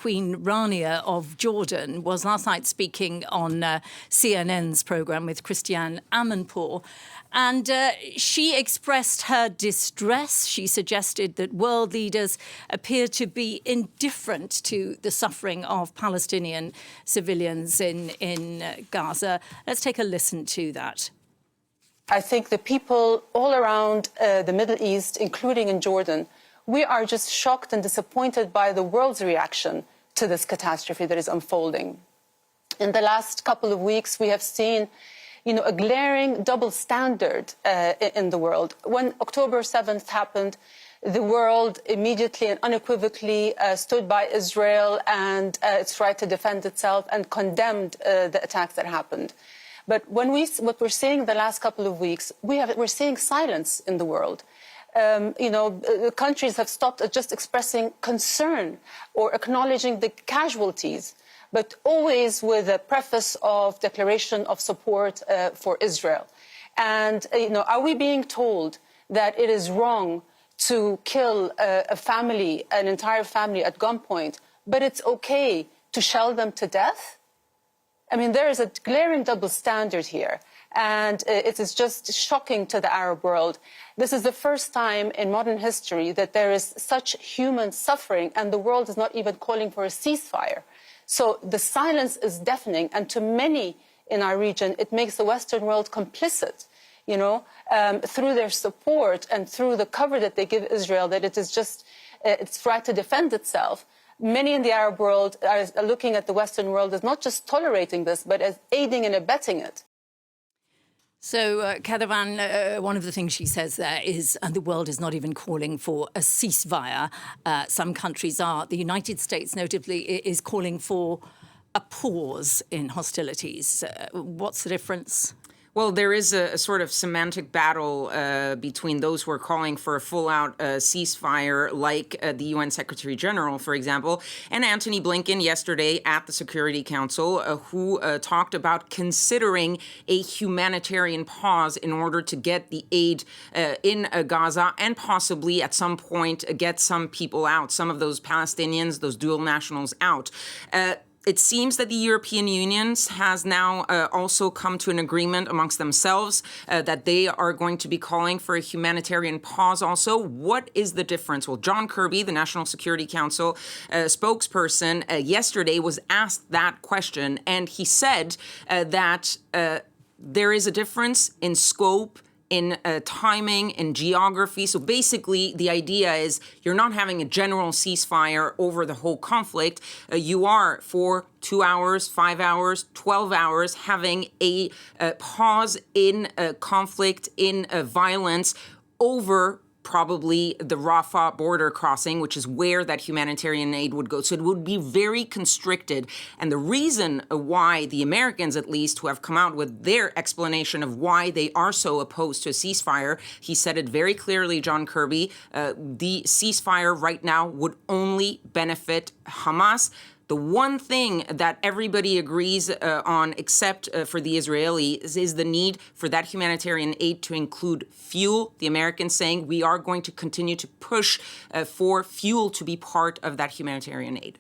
Queen Rania of Jordan, was last night speaking on CNN's programme with Christiane Amanpour. And she expressed her distress. She suggested that world leaders appear to be indifferent to the suffering of Palestinian civilians in Gaza. Let's take a listen to that. I think the people all around the Middle East, including in Jordan, we are just shocked and disappointed by the world's reaction to this catastrophe that is unfolding. In the last couple of weeks, we have seen a glaring double standard in the world. When October 7th happened, the world immediately and unequivocally stood by Israel and its right to defend itself and condemned the attacks that happened. But what we're seeing the last couple of weeks, we're seeing silence in the world. Countries have stopped at just expressing concern or acknowledging the casualties, but always with a preface of declaration of support for Israel. And, are we being told that it is wrong to kill a family, an entire family at gunpoint, but it's okay to shell them to death? I mean, there is a glaring double standard here, and it is just shocking to the Arab world. This is the first time in modern history that there is such human suffering, and the world is not even calling for a ceasefire. So the silence is deafening, and to many in our region, it makes the Western world complicit, through their support and through the cover that they give Israel, that it is just its right to defend itself. Many in the Arab world are looking at the Western world as not just tolerating this, but as aiding and abetting it. So, Kadavan, one of the things she says there is the world is not even calling for a ceasefire. Some countries are. The United States, notably, is calling for a pause in hostilities. What's the difference? Well, there is a sort of semantic battle between those who are calling for a full-out ceasefire, like the UN Secretary General, for example, and Antony Blinken yesterday at the Security Council, who talked about considering a humanitarian pause in order to get the aid in Gaza and possibly at some point get some people out, some of those Palestinians, those dual nationals out. It seems that the European Union has now also come to an agreement amongst themselves that they are going to be calling for a humanitarian pause also. What is the difference? Well, John Kirby, the National Security Council spokesperson, yesterday was asked that question, and he said that there is a difference in scope, in timing, in geography. So basically, the idea is you're not having a general ceasefire over the whole conflict. You are, for 2 hours, 5 hours, 12 hours, having a pause in conflict, in violence over probably the Rafah border crossing, which is where that humanitarian aid would go. So it would be very constricted. And the reason why the Americans, at least, who have come out with their explanation of why they are so opposed to a ceasefire, he said it very clearly, John Kirby, the ceasefire right now would only benefit Hamas. The one thing that everybody agrees on, except for the Israelis, is the need for that humanitarian aid to include fuel. The Americans saying we are going to continue to push for fuel to be part of that humanitarian aid.